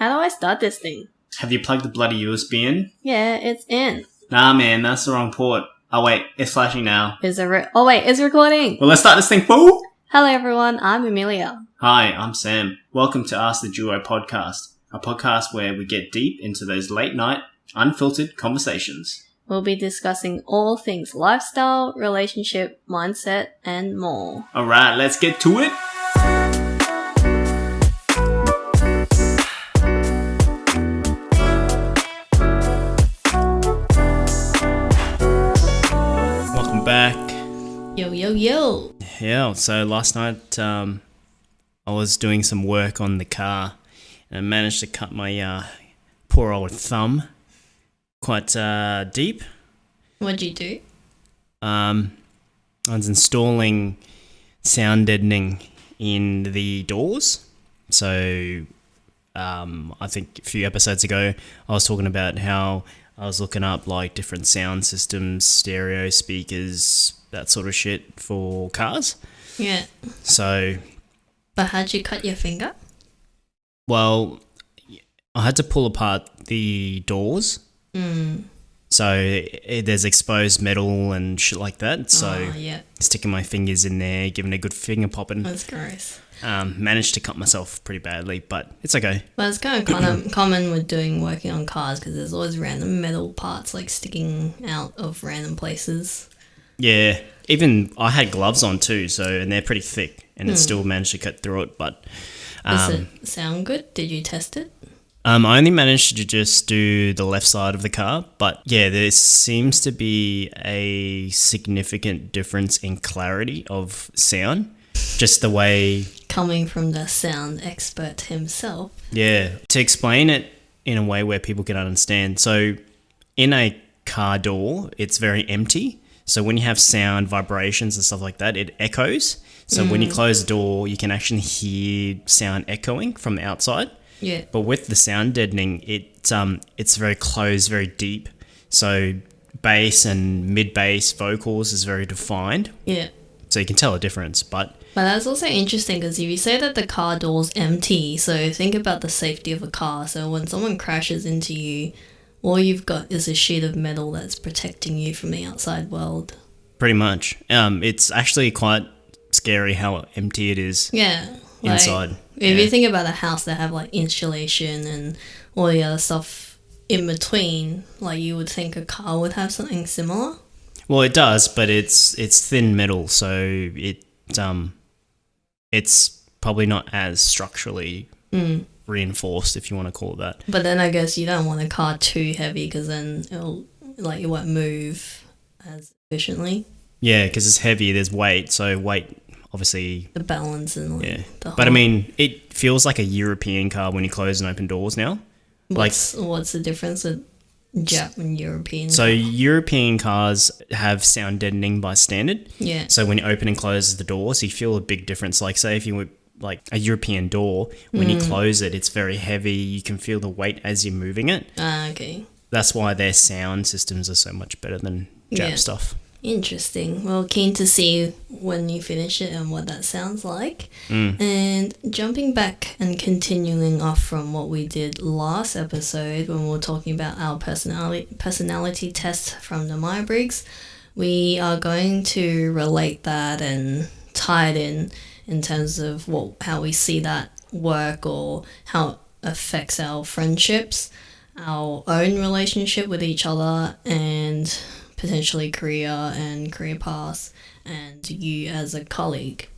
How do I start this thing? Have you plugged the bloody USB in? Yeah, it's in. Nah, man, that's the wrong port. Oh, wait, it's flashing now. Is it it's recording. Well, let's start this thing, fool! Hello everyone, I'm Amelia. Hi, I'm Sam. Welcome to Ask the Duo podcast, a podcast where we get deep into those late night, unfiltered conversations. We'll be discussing all things lifestyle, relationship, mindset, and more. Alright, let's get to it! Welcome back. Yo. Yeah, so last night I was doing some work on the car and I managed to cut my poor old thumb quite deep. What'd you do? I was installing sound deadening in the doors. So I think a few episodes ago I was talking about how I was looking up like different sound systems, stereo speakers, that sort of shit for cars. Yeah. So... But how'd you cut your finger? Well, I had to pull apart the doors. So there's exposed metal and shit like that. So sticking my fingers in there, giving a good finger popping. That's gross. Managed to cut myself pretty badly, but it's okay. Well, it's kind of common with working on cars because there's always random metal parts like sticking out of random places. Yeah, even I had gloves on too, and they're pretty thick, and it still managed to cut through it. But does it sound good? Did you test it? I only managed to just do the left side of the car, but yeah, there seems to be a significant difference in clarity of sound. Just the way... Coming from the sound expert himself. Yeah, to explain it in a way where people can understand. So in a car door, it's very empty. So when you have sound, vibrations and stuff like that, it echoes. So when you close the door, you can actually hear sound echoing from the outside. Yeah. But with the sound deadening, it's very closed, very deep. So bass and mid-bass vocals is very defined. Yeah. So you can tell a difference, But that's also interesting because if you say that the car door's empty, so think about the safety of a car. So when someone crashes into you, all you've got is a sheet of metal that's protecting you from the outside world. Pretty much. It's actually quite scary how empty it is. Yeah. Inside. If you think about a house that have like insulation and all the other stuff in between, like you would think a car would have something similar. Well, it does, but it's thin metal, so it's probably not as structurally reinforced, if you want to call it that. But then I guess you don't want a car too heavy because then it won't move as efficiently. Yeah, because it's heavy. There's weight, so weight obviously the balance and the whole... But I mean, it feels like a European car when you close and open doors now. What's the difference with Jap and European? So European cars have sound deadening by standard. Yeah. So when you open and close the doors, you feel a big difference. Like say if you were like a European door, when you close it, it's very heavy. You can feel the weight as you're moving it. Okay. That's why their sound systems are so much better than Jap stuff. Interesting. Well, keen to see when you finish it and what that sounds like. And jumping back and continuing off from what we did last episode when we were talking about our personality test from the Myer Briggs, we are going to relate that and tie it in terms of how we see that work or how it affects our friendships, our own relationship with each other, and potentially career and career paths, and you as a colleague.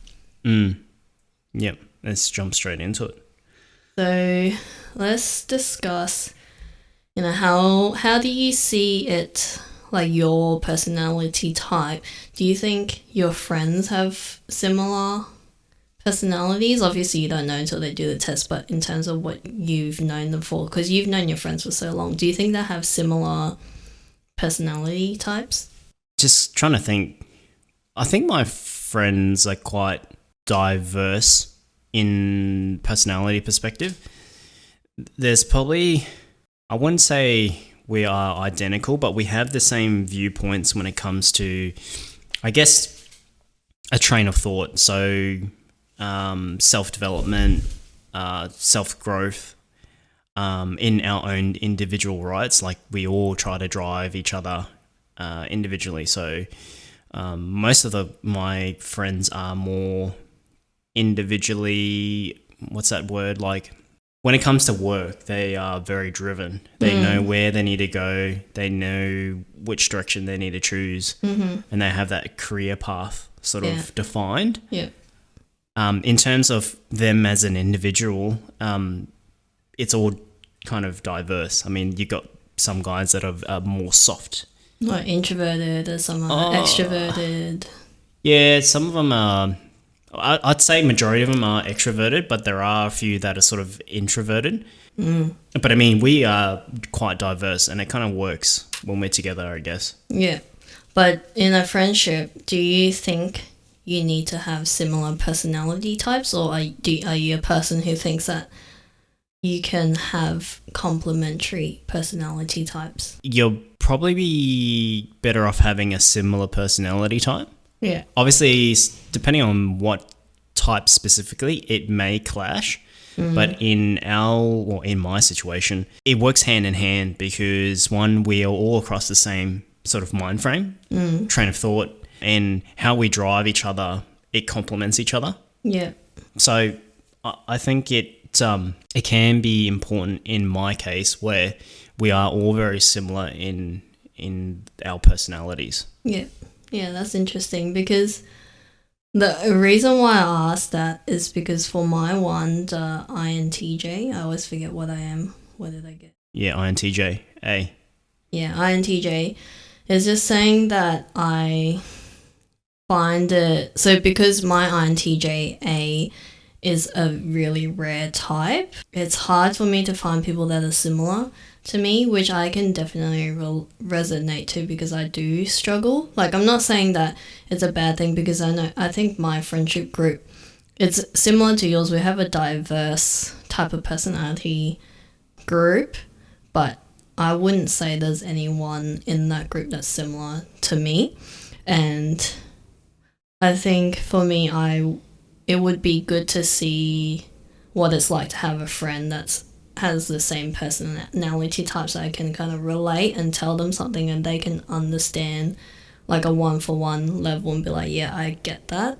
Yep, let's jump straight into it. So let's discuss, how do you see it, like your personality type? Do you think your friends have similar personalities? Obviously you don't know until they do the test, but in terms of what you've known them for, because you've known your friends for so long, do you think they have similar personality types? Just trying to think. I think my friends are quite diverse in personality perspective. There's probably, I wouldn't say we are identical, but we have the same viewpoints when it comes to, I guess, a train of thought. So self-development, self-growth, in our own individual rights. Like we all try to drive each other individually. So most of my friends are more individually, what's that word, like when it comes to work, they are very driven. They know where they need to go, they know which direction they need to choose, and they have that career path sort of defined. In terms of them as an individual, it's all kind of diverse. I mean, you've got some guys that are more soft, like introverted, or some are extroverted. Yeah, some of them are. I'd say majority of them are extroverted, but there are a few that are sort of introverted. But I mean, we are quite diverse, and it kind of works when we're together, I guess. Yeah, but in a friendship, do you think you need to have similar personality types, or are you a person who thinks that you can have complementary personality types? You'll probably be better off having a similar personality type. Yeah. Obviously, depending on what type specifically, it may clash. But in my situation, it works hand in hand because one, we are all across the same sort of mind frame, train of thought, and how we drive each other, it complements each other. Yeah. So I think it can be important in my case where we are all very similar in our personalities. Yeah. Yeah, that's interesting because the reason why I asked that is because for my one, the INTJ, I always forget what I am. What did I get? Yeah, INTJ, A. Yeah, INTJ is just saying that I find it... So because my INTJ A is a really rare type, it's hard for me to find people that are similar to me, which I can definitely resonate to because I do struggle. Like, I'm not saying that it's a bad thing because I think my friendship group, it's similar to yours. We have a diverse type of personality group, but I wouldn't say there's anyone in that group that's similar to me. And I think for me, it would be good to see what it's like to have a friend that has the same personality types that I can kind of relate and tell them something and they can understand, like a 1-for-1 level, and be like, yeah, I get that.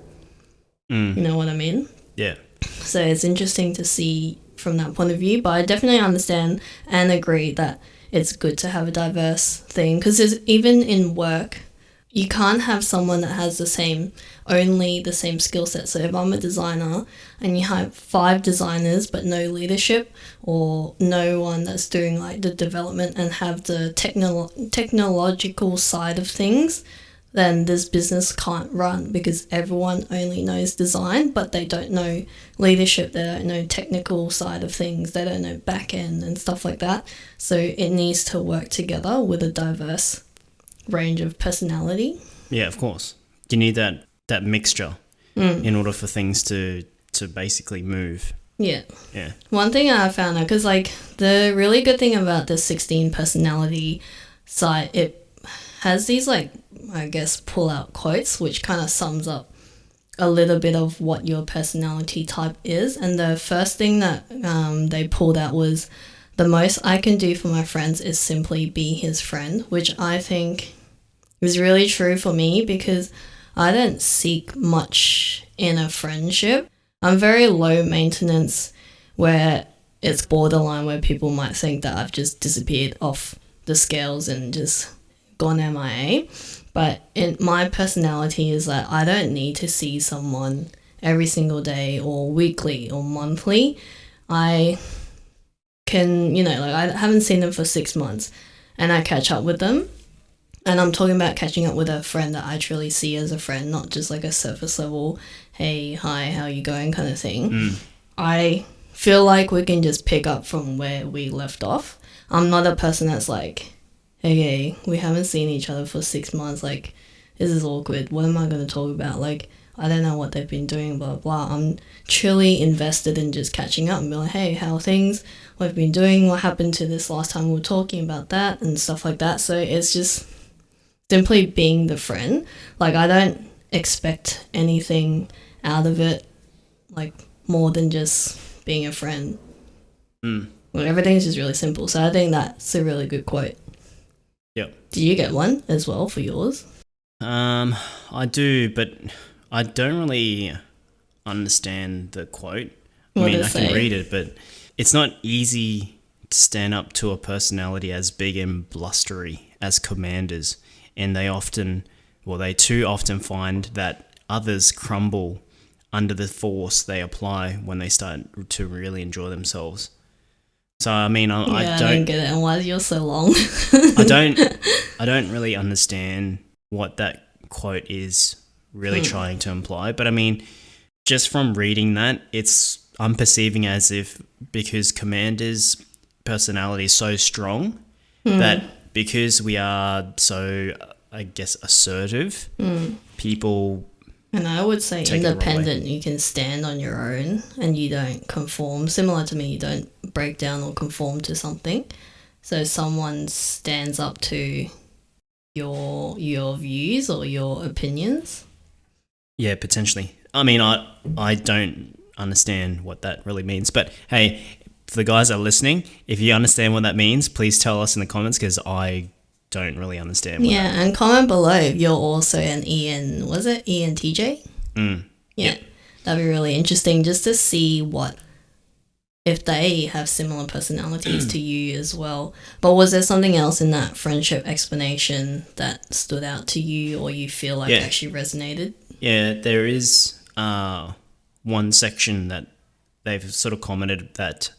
You know what I mean? Yeah. So it's interesting to see from that point of view, but I definitely understand and agree that it's good to have a diverse thing because even in work, you can't have someone that has only the same skill set. So if I'm a designer and you have 5 designers but no leadership or no one that's doing like the development and have the technological side of things, then this business can't run because everyone only knows design but they don't know leadership, they don't know technical side of things, they don't know back end and stuff like that. So it needs to work together with a diverse range of personality. Yeah, of course. You need that mixture in order for things to basically move. Yeah. Yeah. One thing I found out, because like the really good thing about the 16 personality site, it has these like, I guess, pull out quotes, which kind of sums up a little bit of what your personality type is. And the first thing that they pulled out was, the most I can do for my friends is simply be his friend, which I think is really true for me because I don't seek much in a friendship. I'm very low maintenance, where it's borderline where people might think that I've just disappeared off the scales and just gone MIA. But my personality is that I don't need to see someone every single day or weekly or monthly. I can, like I haven't seen them for 6 months and I catch up with them. And I'm talking about catching up with a friend that I truly see as a friend, not just like a surface level, hey, hi, how you going kind of thing. I feel like we can just pick up from where we left off. I'm not a person that's like, hey, we haven't seen each other for 6 months. Like, this is awkward. What am I going to talk about? Like, I don't know what they've been doing, blah, blah. I'm truly invested in just catching up and be like, hey, how are things? What have you been doing? What happened to this last time we were talking about that and stuff like that. So it's just simply being the friend. Like, I don't expect anything out of it, like, more than just being a friend. What Well, everything's just really simple. So I think that's a really good quote. Yep. Do you get one as well for yours? I do, but I don't really understand the quote. What I mean, does I it can say? read it, but it's not easy to stand up to a personality as big and blustery as commanders, and they too often find that others crumble under the force they apply when they start to really enjoy themselves. So I mean, I don't get it. And why is yours so long? I don't really understand what that quote is really trying to imply. But I mean, just from reading that, I'm perceiving as if because Commander's personality is so strong that because we are so, I guess, assertive, people. And I would say Take it the wrong way. independent, you can stand on your own and you don't conform. Similar to me, you don't break down or conform to something. So someone stands up to your views or your opinions. Yeah, potentially. I mean, I don't understand what that really means. But hey, for the guys that are listening, if you understand what that means, please tell us in the comments because I don't really understand what that And comment below if you're also an ENTJ? Yep. That'd be really interesting just to see if they have similar personalities to you as well. But was there something else in that friendship explanation that stood out to you or you feel like actually resonated? Yeah, there is one section that they've sort of commented that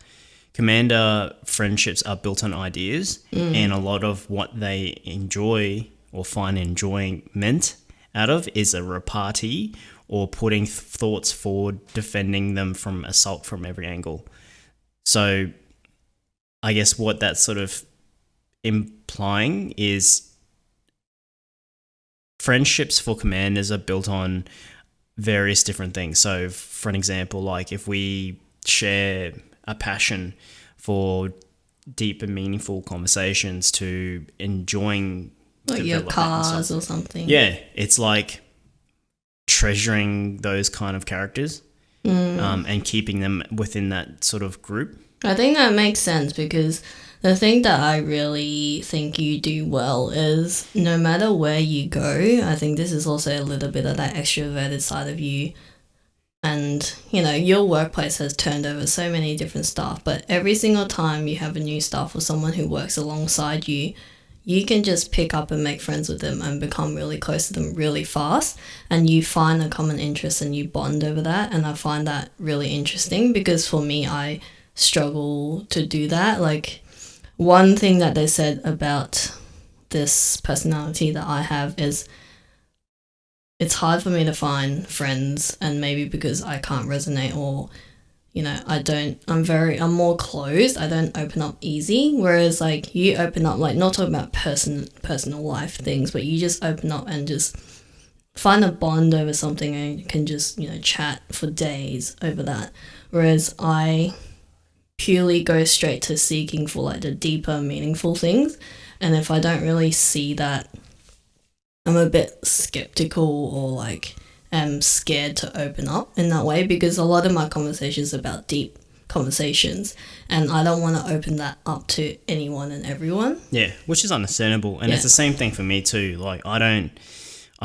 Commander friendships are built on ideas, and a lot of what they enjoy or find enjoyment out of is a repartee or putting thoughts forward, defending them from assault from every angle. So I guess what that's sort of implying is friendships for commanders are built on various different things. So for an example, like if we share a passion for deep and meaningful conversations to enjoying Like your development and cars stuff. or something. Yeah, it's like treasuring those kind of characters and keeping them within that sort of group. I think that makes sense because the thing that I really think you do well is no matter where you go, I think this is also a little bit of that extroverted side of you. And, your workplace has turned over so many different staff, but every single time you have a new staff or someone who works alongside you, you can just pick up and make friends with them and become really close to them really fast. And you find a common interest and you bond over that. And I find that really interesting because for me, I struggle to do that. Like, one thing that they said about this personality that I have is it's hard for me to find friends, and maybe because I can't resonate or I'm more closed. I don't open up easy, whereas like you open up, like not talking about personal life things, but you just open up and just find a bond over something and you can just chat for days over that, whereas I purely go straight to seeking for like the deeper meaningful things. And if I don't really see that, I'm a bit skeptical or like am scared to open up in that way, because a lot of my conversations are about deep conversations and I don't want to open that up to anyone and everyone. Yeah, which is understandable. And it's the same thing for me too. Like I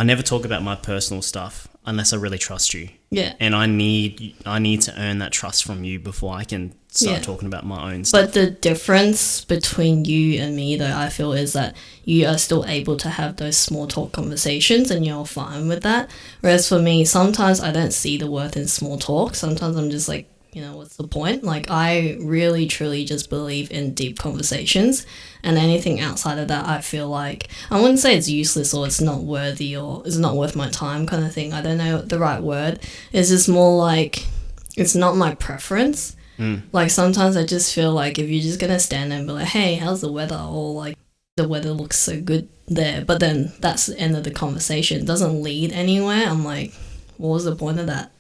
never talk about my personal stuff unless I really trust you. Yeah. And I need to earn that trust from you before I can start talking about my own stuff. But the difference between you and me, though, I feel, is that you are still able to have those small talk conversations and you're fine with that. Whereas for me, sometimes I don't see the worth in small talk. Sometimes I'm just like, what's the point? Like, I really, truly just believe in deep conversations, and anything outside of that, I feel like, I wouldn't say it's useless or it's not worthy or it's not worth my time kind of thing. I don't know the right word. It's just more like, it's not my preference. Like, sometimes I just feel like if you're just going to stand there and be like, hey, how's the weather? Or like, the weather looks so good there. But then that's the end of the conversation. It doesn't lead anywhere. I'm like, what was the point of that?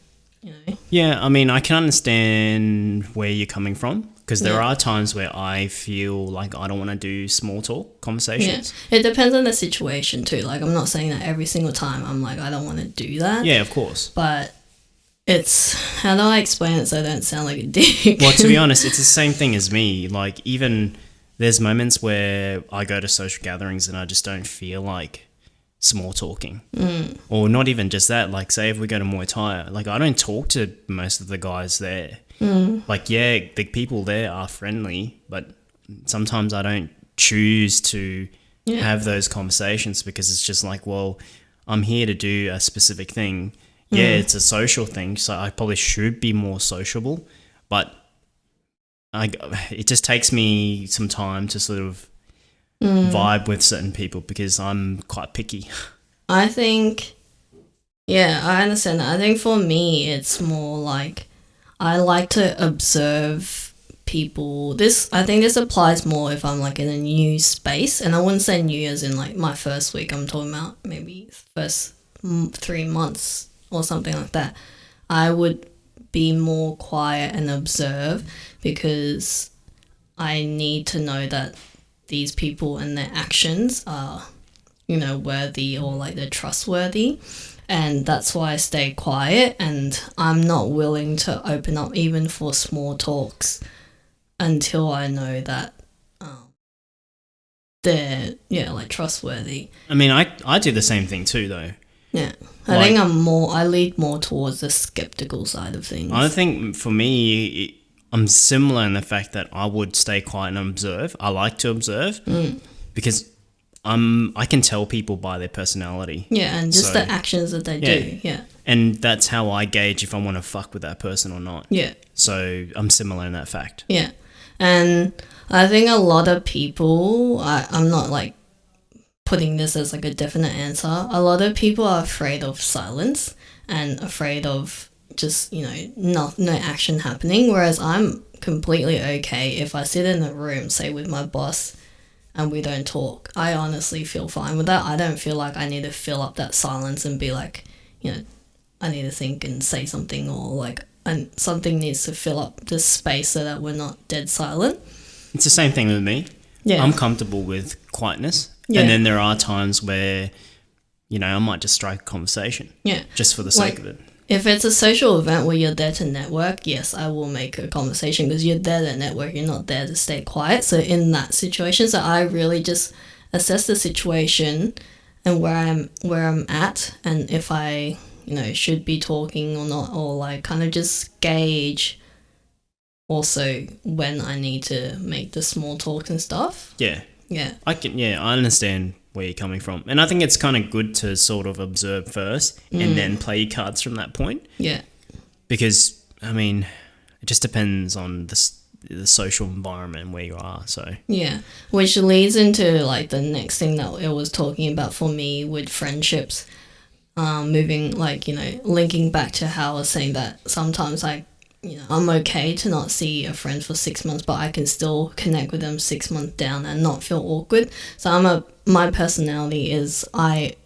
Yeah, I mean, I can understand where you're coming from, because there are times where I feel like I don't want to do small talk conversations. Yeah. It depends on the situation too. Like, I'm not saying that every single time I'm like, I don't want to do that. Yeah, of course. But it's, how do I explain it so I don't sound like a dick? Well, to be honest, it's the same thing as me. Like, even there's moments where I go to social gatherings and I just don't feel like small talking. Or not even just that. Like, say if we go to Muay Thai, like, I don't talk to most of the guys there. Like, yeah, the people there are friendly, but sometimes I don't choose to have those conversations because it's just like, well, I'm here to do a specific thing. Yeah, it's a social thing, so I probably should be more sociable, but it just takes me some time to sort of vibe with certain people because I'm quite picky. I think, yeah, I understand that. I think for me, it's more like I like to observe people. I think this applies more if I'm like in a new space, and I wouldn't say new as in like my first week. I'm talking about maybe first 3 months or something like that. I would be more quiet and observe because I need to know that these people and their actions are, worthy or like they're trustworthy. And that's why I stay quiet, and I'm not willing to open up even for small talks until I know that they're, like trustworthy. I mean, I do the same thing too, though. Yeah. I think I lead more towards the skeptical side of things. I think for me, I'm similar in the fact that I would stay quiet and observe. I like to observe because I can tell people by their personality. Yeah, and just the actions that they do. Yeah. And that's how I gauge if I want to fuck with that person or not. Yeah. So I'm similar in that fact. Yeah. And I think a lot of people, I'm not like putting this as like a definite answer. A lot of people are afraid of silence and afraid of just, no action happening. Whereas I'm completely okay if I sit in a room, say with my boss, and we don't talk. I honestly feel fine with that. I don't feel like I need to fill up that silence and be like, I need to think and say something, or like something needs to fill up this space so that we're not dead silent. It's the same thing with me. Yeah. I'm comfortable with quietness. Yeah. And then there are times where, I might just strike a conversation. Yeah. Just for the sake of it. If it's a social event where you're there to network, yes, I will make a conversation because you're there to network. You're not there to stay quiet. So in that situation, I really just assess the situation and where I'm at, and if I, should be talking or not, or like kind of just gauge also when I need to make the small talk and stuff. Yeah. Yeah. I understand where you're coming from. And I think it's kind of good to sort of observe first and then play your cards from that point. Yeah. Because, I mean, it just depends on the social environment where you are, so. Yeah. Which leads into, like, the next thing that it was talking about for me with friendships. Moving, like, linking back to how I was saying that sometimes I'm okay to not see a friend for 6 months, but I can still connect with them 6 months down and not feel awkward. So my personality is I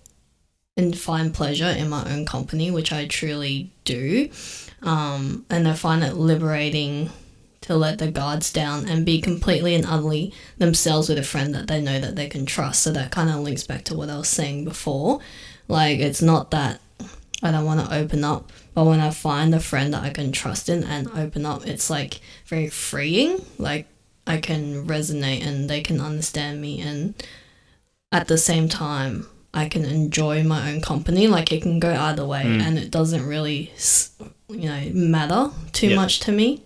find pleasure in my own company, which I truly do. And I find it liberating to let the guards down and be completely and utterly themselves with a friend that they know that they can trust. So that kind of links back to what I was saying before. Like, it's not that I don't want to open up, but when I find a friend that I can trust in and open up, it's like very freeing. Like, I can resonate and they can understand me, and at the same time I can enjoy my own company. Like, it can go either way and it doesn't really matter too much to me.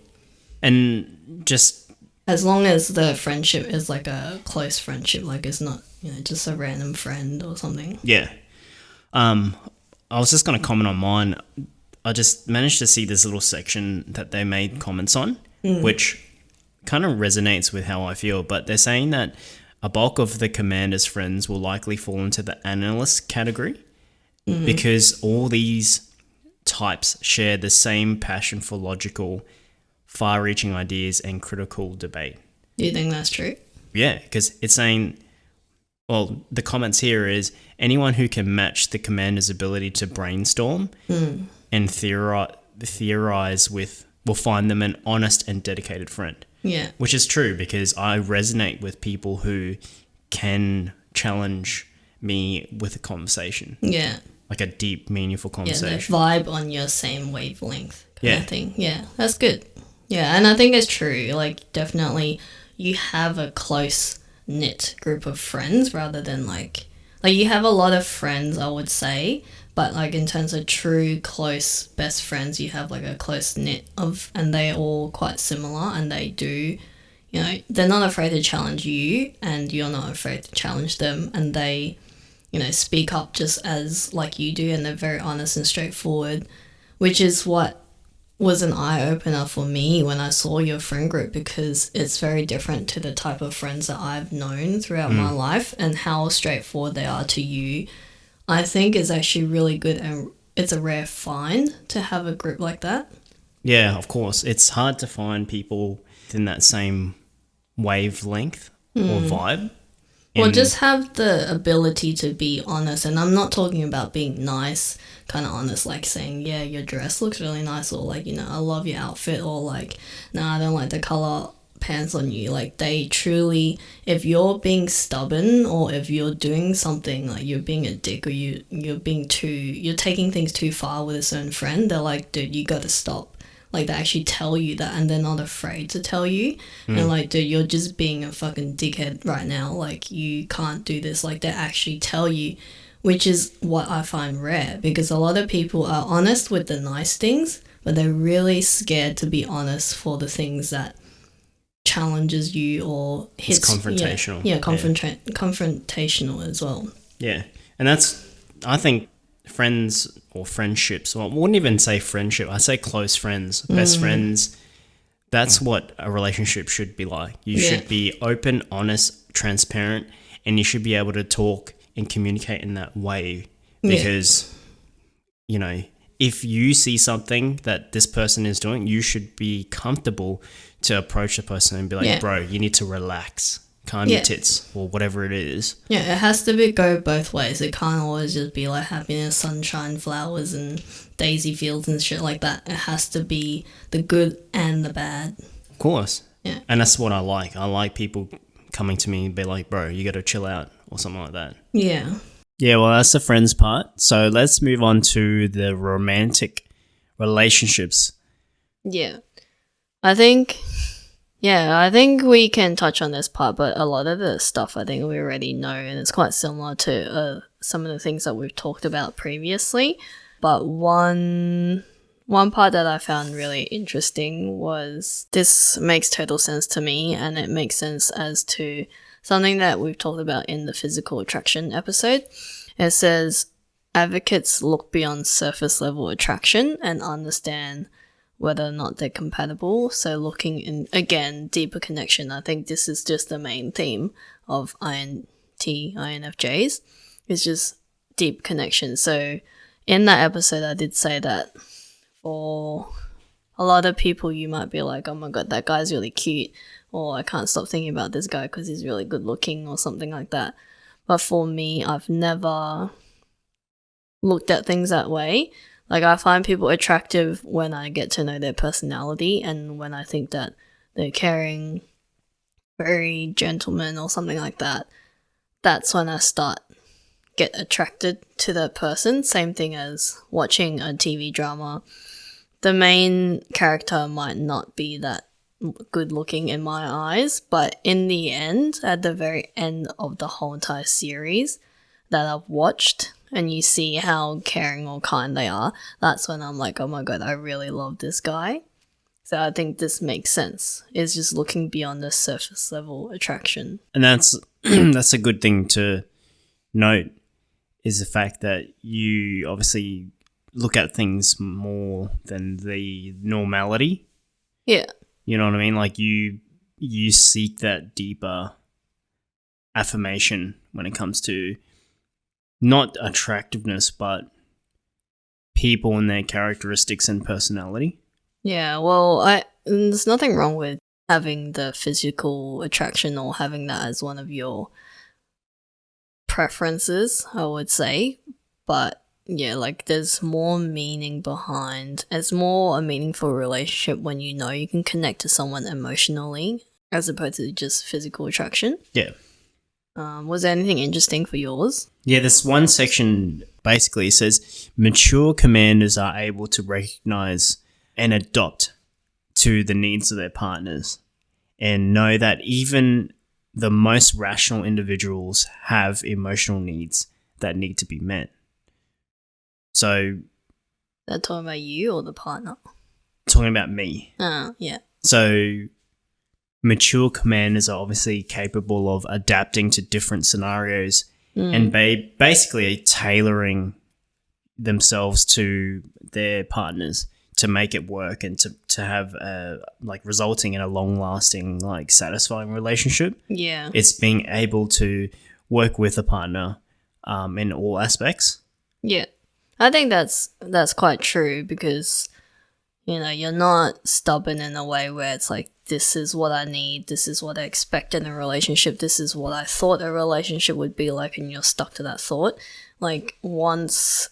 And just as long as the friendship is like a close friendship, like it's not just a random friend or something. Yeah. I was just going to comment on mine. I just managed to see this little section that they made comments on, which kind of resonates with how I feel. But they're saying that a bulk of the commander's friends will likely fall into the analyst category because all these types share the same passion for logical, far-reaching ideas and critical debate. Do you think that's true? Yeah, because it's saying... Well, the comments here is anyone who can match the commander's ability to brainstorm and theorize will find them an honest and dedicated friend. Yeah. Which is true because I resonate with people who can challenge me with a conversation. Yeah. like a deep, meaningful Yeah, they conversation. vibe on your same wavelength kind Yeah. of thing. Yeah, that's good. Yeah, and I think it's true. Like, definitely you have a close-knit group of friends rather than, like you have a lot of friends, I would say, but, like, in terms of true, close, best friends, you have, like, a close-knit of, and they're all quite similar, and they do, you know, they're not afraid to challenge you, and you're not afraid to challenge them, and they, you know, speak up just as like you do, and they're very honest and straightforward, which is what was an eye-opener for me when I saw your friend group, because it's very different to the type of friends that I've known throughout my life, and how straightforward they are to you. I think is actually really good, and it's a rare find to have a group like that. Yeah, of course. It's hard to find people in that same wavelength or vibe. Or And- just have the ability to be honest. And I'm not talking about being nice, kind of honest, like saying, yeah, your dress looks really nice, or like, you know, I love your outfit, or like, nah, I don't like the color pants on you. Like, they truly, if you're being stubborn, or if you're doing something like you're being a dick, or you're taking things too far with a certain friend, they're like, dude, you gotta stop. Like, they actually tell you that, and they're not afraid to tell you. And like, dude, you're just being a fucking dickhead right now. Like, you can't do this. Like, they actually tell you, which is what I find rare, because a lot of people are honest with the nice things, but they're really scared to be honest for the things that challenges you or hits. It's confrontational. Yeah, confrontational as well. Yeah. And that's, I think, friends or friendships, well, I wouldn't even say friendship, I say close friends, best friends. That's what a relationship should be like. You should be open, honest, transparent, and you should be able to talk and communicate in that way, because you know, if you see something that this person is doing, you should be comfortable to approach the person and be like, bro, you need to relax, calm your tits, or whatever it is. Yeah, it has to go both ways. It can't always just be like happiness, sunshine, flowers, and daisy fields and shit like that. It has to be the good and the bad. Of course. Yeah. And that's what I like. I like people coming to me and be like, bro, you got to chill out, or something like that. Yeah. Yeah, well, that's the friends part. So let's move on to the romantic relationships. Yeah. I think we can touch on this part, but a lot of the stuff I think we already know, and it's quite similar to some of the things that we've talked about previously. But one part that I found really interesting was, this makes total sense to me, and it makes sense as to something that we've talked about in the physical attraction episode. It says, advocates look beyond surface level attraction and understand whether or not they're compatible. So looking in, again, deeper connection. I think this is just the main theme of INFJs. It's just deep connection. So in that episode, I did say that for a lot of people, you might be like, oh my god, that guy's really cute, or I can't stop thinking about this guy because he's really good looking, or something like that. But for me, I've never looked at things that way. Like, I find people attractive when I get to know their personality, and when I think that they're caring, very gentleman, or something like that. That's when I get attracted to that person. Same thing as watching a TV drama. The main character might not be that good looking in my eyes, but in the end, at the very end of the whole entire series that I've watched, and you see how caring or kind they are, that's when I'm like, oh my god, I really love this guy. So I think this makes sense. It's just looking beyond the surface level attraction. And that's that's a good thing to note, is the fact that you obviously look at things more than the normality. Yeah. You know what I mean? Like, you seek that deeper affirmation when it comes to not attractiveness, but people and their characteristics and personality. Yeah, well, there's nothing wrong with having the physical attraction or having that as one of your preferences, I would say. But yeah, like, there's more meaning behind. It's more a meaningful relationship when you know you can connect to someone emotionally, as opposed to just physical attraction. Yeah. Was there anything interesting for yours? Yeah, this one section basically says mature commanders are able to recognize and adopt to the needs of their partners and know that even the most rational individuals have emotional needs that need to be met. So, They're talking about you or the partner? talking about me. Yeah. So, mature commanders are obviously capable of adapting to different scenarios and basically tailoring themselves to their partners to make it work and to have resulting in a long-lasting, satisfying relationship. Yeah. It's being able to work with a partner in all aspects. Yeah. I think that's quite true because, you're not stubborn in a way where it's like, this is what I need, this is what I expect in a relationship, this is what I thought a relationship would be like, and you're stuck to that thought. Like, once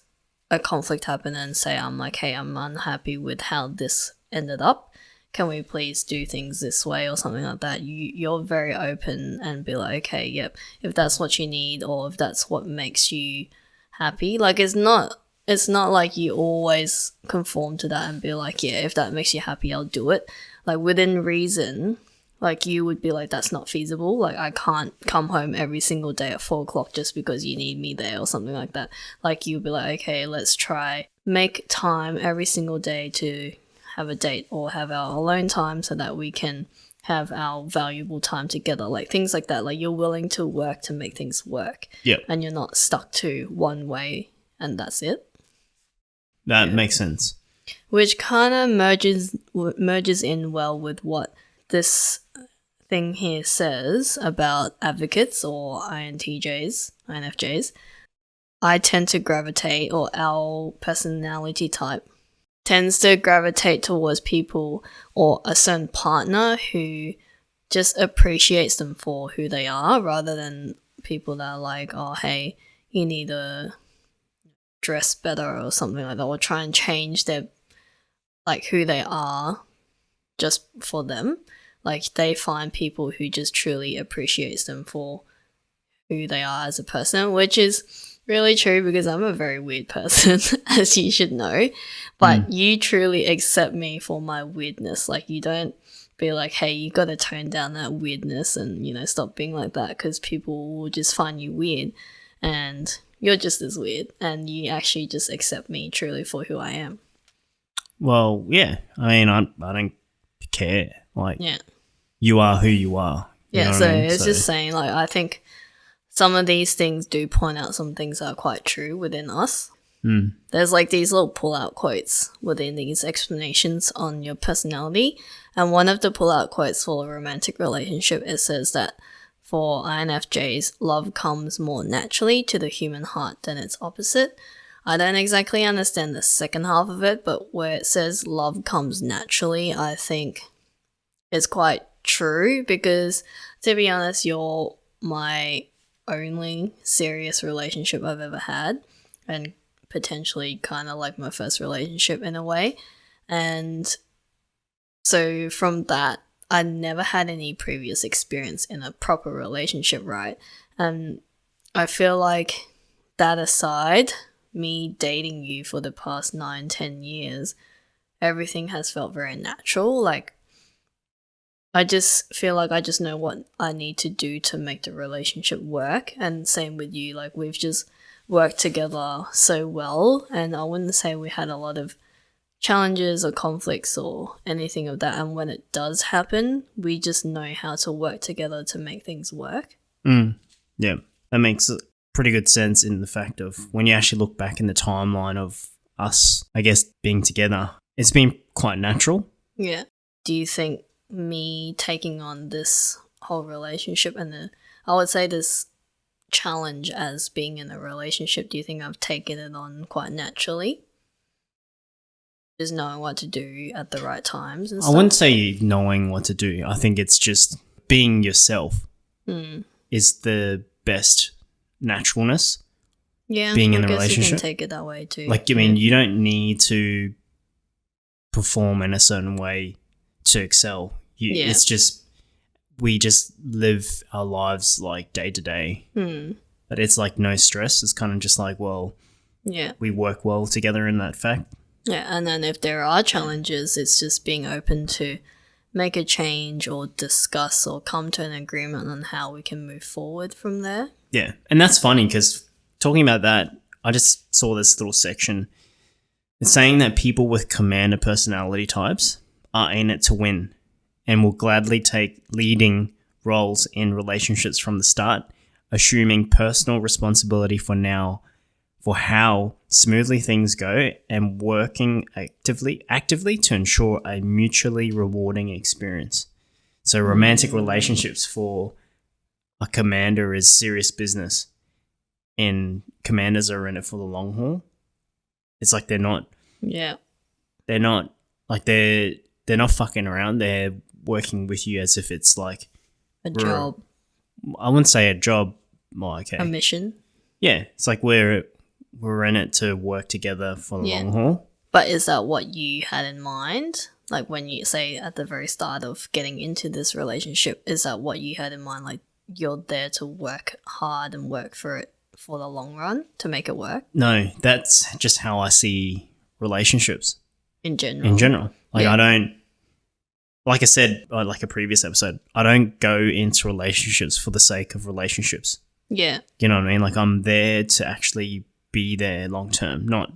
a conflict happened and say, I'm like, hey, I'm unhappy with how this ended up, can we please do things this way or something like that, you're very open and be like, okay, yep, if that's what you need or if that's what makes you happy. Like, it's not like you always conform to that and be like, yeah, if that makes you happy, I'll do it. Like, within reason, like, you would be like, that's not feasible. Like, I can't come home every single day at 4 o'clock just because you need me there or something like that. Like, you'd be like, okay, let's try make time every single day to have a date or have our alone time so that we can have our valuable time together. Like, things like that. Like, you're willing to work to make things work. Yep. And you're not stuck to one way and that's it. That makes sense. Which kind of merges in well with what this thing here says about advocates or INFJs. I tend to gravitate, or our personality type tends to gravitate towards people or a certain partner who just appreciates them for who they are, rather than people that are like, oh, hey, you need to dress better or something like that, or try and change their who they are just for them. Like, they find people who just truly appreciates them for who they are as a person, which is really true because I'm a very weird person, as you should know. But you truly accept me for my weirdness. Like, you don't be like, hey, you got to tone down that weirdness and, stop being like that, because people will just find you weird and you're just as weird, and you actually just accept me truly for who I am. Well, yeah. I mean, I don't care. Yeah. You are who you are. You know so what I mean? it's just saying, I think some of these things do point out some things that are quite true within us. There's these little pull-out quotes within these explanations on your personality. And one of the pull-out quotes for a romantic relationship, it says that for INFJs, love comes more naturally to the human heart than its opposite. I don't exactly understand the second half of it, but where it says love comes naturally, I think it's quite true because, to be honest, you're my only serious relationship I've ever had, and potentially kind of like my first relationship in a way. And so from that, I never had any previous experience in a proper relationship, right? And I feel like that aside, me dating you for the past 9-10 years, everything has felt very natural. Like, I just feel like I just know what I need to do to make the relationship work. And same with you, like, we've just worked together so well, and I wouldn't say we had a lot of challenges or conflicts or anything of that. And when it does happen, we just know how to work together to make things work. Yeah, that makes pretty good sense in the fact of when you actually look back in the timeline of us, I guess, being together, it's been quite natural. Yeah. Do you think me taking on this whole relationship and I would say this challenge as being in a relationship, do you think I've taken it on quite naturally? Just knowing what to do at the right times and stuff? I wouldn't say knowing what to do. I think it's just being yourself is the best naturalness. Yeah, being in I a guess relationship. you can take it that way too. Like, I mean, you don't need to perform in a certain way to excel. It's just we just live our lives like day to day. But it's like no stress. It's kind of just like, well, Yeah. we work well together in that fact. Yeah, and then if there are challenges, it's just being open to make a change or discuss or come to an agreement on how we can move forward from there. Yeah. And that's funny because talking about that, I just saw this little section. It's saying that people with commander personality types are in it to win and will gladly take leading roles in relationships from the start, assuming personal responsibility for how smoothly things go and working actively to ensure a mutually rewarding experience. So romantic relationships for a commander is serious business, and commanders are in it for the long haul. It's like they're not fucking around. They're working with you as if it's like a job. I wouldn't say a job. Well, okay. A mission. Yeah, it's like we're in it to work together for the long haul. But is that what you had in mind? Like when you say at the very start of getting into this relationship, is that what you had in mind? Like you're there to work hard and work for it for the long run to make it work? No, that's just how I see relationships. In general. Like I don't, like I said, like a previous episode, I don't go into relationships for the sake of relationships. Yeah. You know what I mean? Like I'm there to actually be there long term, not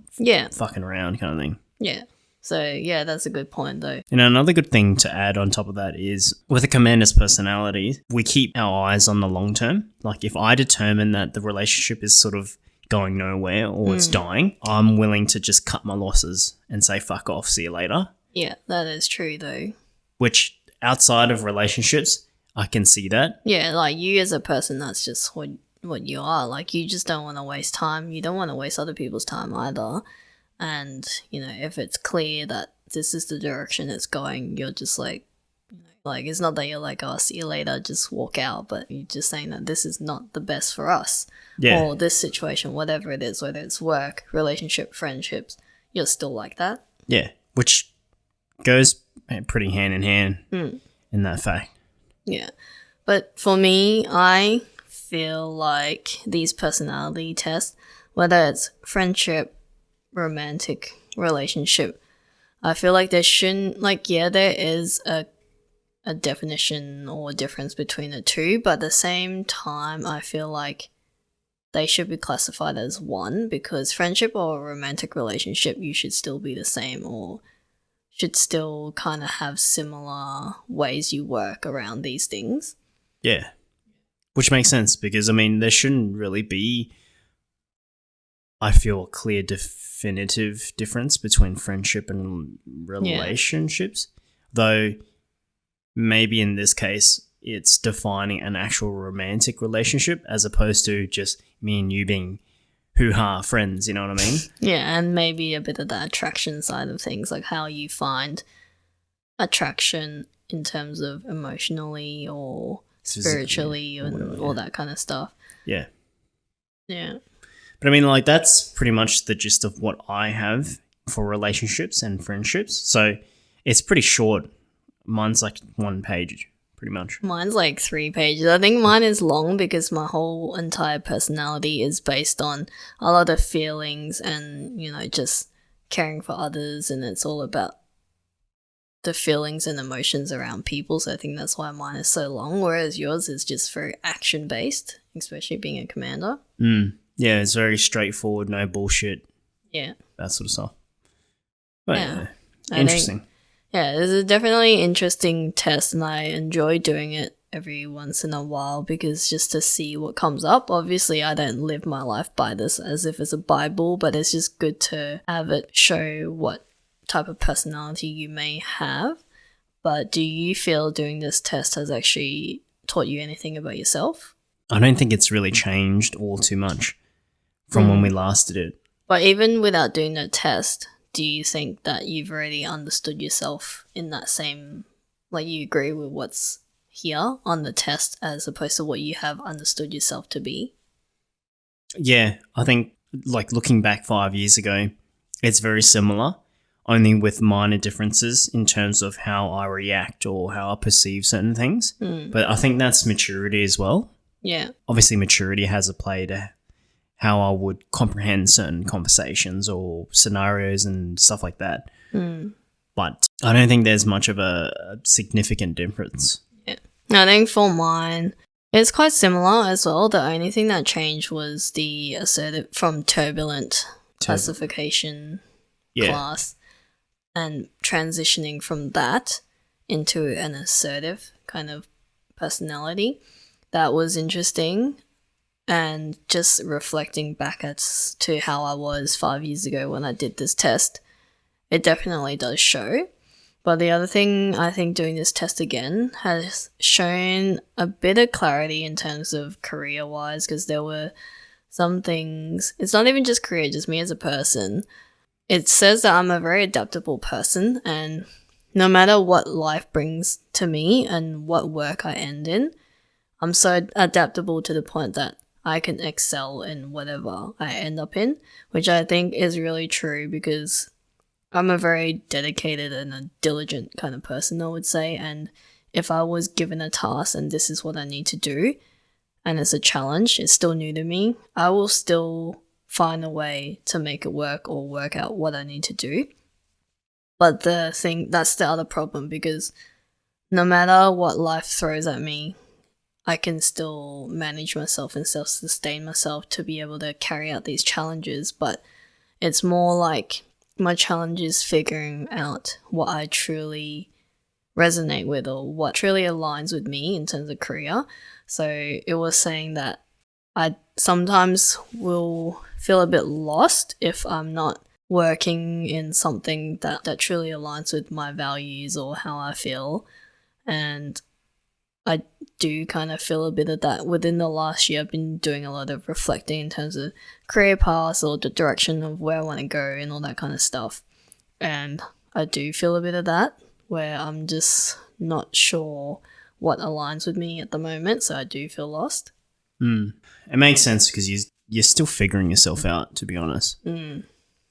fucking around kind of thing. Yeah. So, yeah, that's a good point though. And another good thing to add on top of that is with a commander's personality, we keep our eyes on the long term. Like if I determine that the relationship is sort of going nowhere or it's dying, I'm willing to just cut my losses and say, fuck off, see you later. Yeah, that is true though. Which outside of relationships, I can see that. Yeah, like you as a person, that's just what you are. Like you just don't want to waste time. You don't want to waste other people's time either. And, you know, if it's clear that this is the direction it's going, you're just like, you know, like it's not that you're like, oh, see you later, just walk out. But you're just saying that this is not the best for us. Yeah. Or this situation, whatever it is, whether it's work, relationship, friendships, you're still like that. Yeah, which goes pretty hand in hand in that fact. Yeah. But for me, I feel like these personality tests, whether it's friendship, romantic relationship, I feel like there shouldn't, like, yeah, there is a definition or a difference between the two, but at the same time, I feel like they should be classified as one, because friendship or a romantic relationship, you should still be the same or should still kind of have similar ways you work around these things. Yeah. Which makes sense because, I mean, there shouldn't really be, I feel, a clear definitive difference between friendship and relationships. Though maybe in this case, it's defining an actual romantic relationship as opposed to just me and you being hoo-ha friends, you know what I mean? Yeah, and maybe a bit of the attraction side of things, like how you find attraction in terms of emotionally or spiritually and all that kind of stuff. Yeah. Yeah. But I mean, like, that's pretty much the gist of what I have for relationships and friendships. So it's pretty short. Mine's like 1 page, pretty much. Mine's like 3 pages. I think mine is long because my whole entire personality is based on a lot of feelings and, you know, just caring for others, and it's all about the feelings and emotions around people. So I think that's why mine is so long, whereas yours is just very action based, especially being a commander. Yeah, it's very straightforward, no bullshit. Yeah. That sort of stuff. But yeah. Interesting. Yeah, this is definitely an interesting test, and I enjoy doing it every once in a while because just to see what comes up. Obviously, I don't live my life by this as if it's a Bible, but it's just good to have it show what type of personality you may have. But do you feel doing this test has actually taught you anything about yourself? I don't think it's really changed all too much from when we last did it. But even without doing the test, do you think that you've already understood yourself in that same, like you agree with what's here on the test as opposed to what you have understood yourself to be? Yeah, I think like looking back 5 years ago, it's very similar. only with minor differences in terms of how I react or how I perceive certain things. But I think that's maturity as well. Yeah. Obviously, maturity has a play to how I would comprehend certain conversations or scenarios and stuff like that. But I don't think there's much of a significant difference. Yeah. I think for mine, it's quite similar as well. The only thing that changed was the assertive from turbulent classification class and transitioning from that into an assertive kind of personality. That was interesting. And just reflecting back to how I was 5 years ago when I did this test, it definitely does show. But the other thing, I think doing this test again has shown a bit of clarity in terms of career-wise, because there were some things, it's not even just career, just me as a person. It says that I'm a very adaptable person, and no matter what life brings to me and what work I end in, I'm so adaptable to the point that I can excel in whatever I end up in, which I think is really true because I'm a very dedicated and a diligent kind of person, I would say. And if I was given a task and this is what I need to do, and it's a challenge, it's still new to me, I will still find a way to make it work or work out what I need to do. But that's the other problem, because no matter what life throws at me, I can still manage myself and self-sustain myself to be able to carry out these challenges. But it's more like my challenge is figuring out what I truly resonate with or what truly aligns with me in terms of career. So it was saying that I sometimes will feel a bit lost if I'm not working in something that truly aligns with my values or how I feel. And I do kind of feel a bit of that within the last year. I've been doing a lot of reflecting in terms of career paths or the direction of where I want to go and all that kind of stuff. And I do feel a bit of that where I'm just not sure what aligns with me at the moment. So I do feel lost. It makes sense because you're still figuring yourself out, to be honest.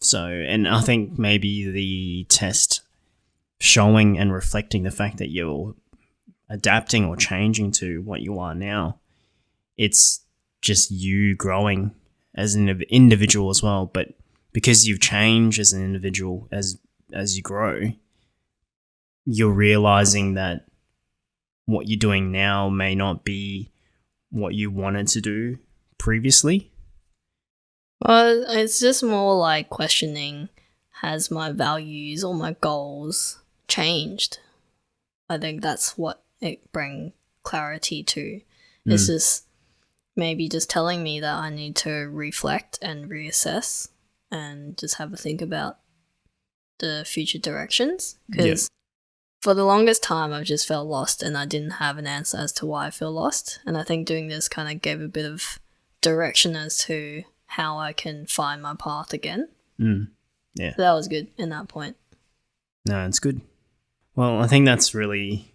So, and I think maybe the test showing and reflecting the fact that you're adapting or changing to what you are now, it's just you growing as an individual as well. But because you've changed as an individual as you grow, you're realizing that what you're doing now may not be what you wanted to do previously. Well, it's just more like questioning, has my values or my goals changed? I think that's what it brings clarity to. It's just maybe just telling me that I need to reflect and reassess and just have a think about the future directions. Because for the longest time, I've just felt lost and I didn't have an answer as to why I feel lost. And I think doing this kind of gave a bit of direction as to how I can find my path again. Yeah. So that was good in that point. No, it's good. Well, I think that's really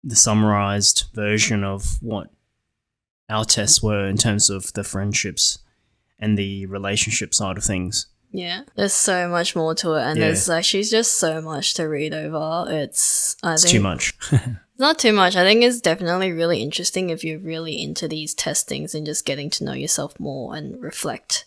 the summarized version of what our tests were in terms of the friendships and the relationship side of things. Yeah, there's so much more to it, and there's actually just so much to read over. It's too much. It's not too much. I think it's definitely really interesting if you're really into these testings and just getting to know yourself more and reflect,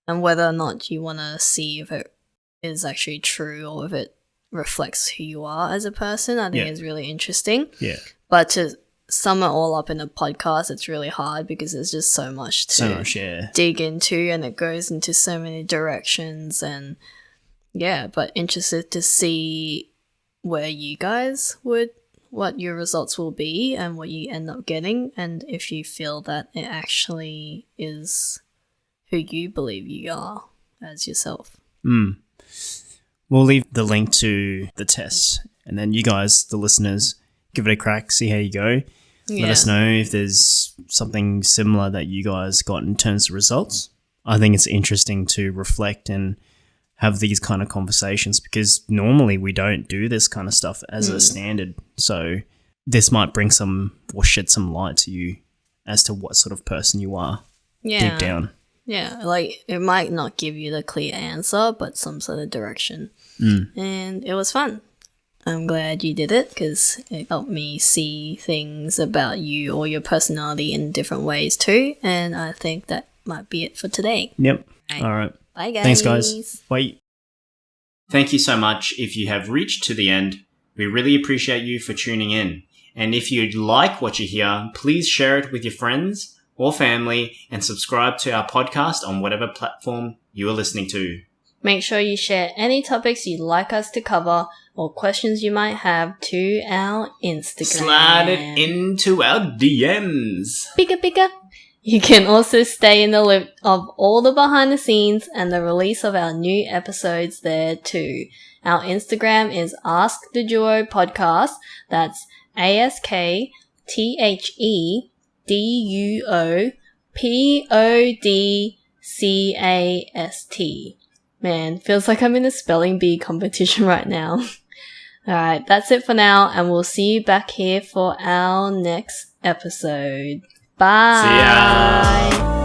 and whether or not you want to see if it is actually true or if it reflects who you are as a person. I think it's really interesting. Yeah. But to sum it all up in a podcast, it's really hard because there's just so much to dig into, and it goes into so many directions. And but interested to see where you guys what your results will be and what you end up getting, and if you feel that it actually is who you believe you are as yourself. We'll leave the link to the test, and then you guys, the listeners, give it a crack, see how you go. Let us know if there's something similar that you guys got in terms of results. I think it's interesting to reflect and have these kind of conversations because normally we don't do this kind of stuff as a standard. So this might bring some or shed some light to you as to what sort of person you are deep down. Yeah, like it might not give you the clear answer, but some sort of direction. And it was fun. I'm glad you did it because it helped me see things about you or your personality in different ways too. And I think that might be it for today. Yep. All right. Bye, guys. Thanks, guys. Bye. Thank you so much if you have reached to the end. We really appreciate you for tuning in. And if you like what you hear, please share it with your friends or family and subscribe to our podcast on whatever platform you are listening to. Make sure you share any topics you'd like us to cover or questions you might have to our Instagram. Slide it into our DMs. Pika. You can also stay in the loop of all the behind the scenes and the release of our new episodes there too. Our Instagram is Ask the Duo Podcast. That's AskTheDuoPodcast. Man, feels like I'm in a spelling bee competition right now. Alright, that's it for now, and we'll see you back here for our next episode. Bye! See ya!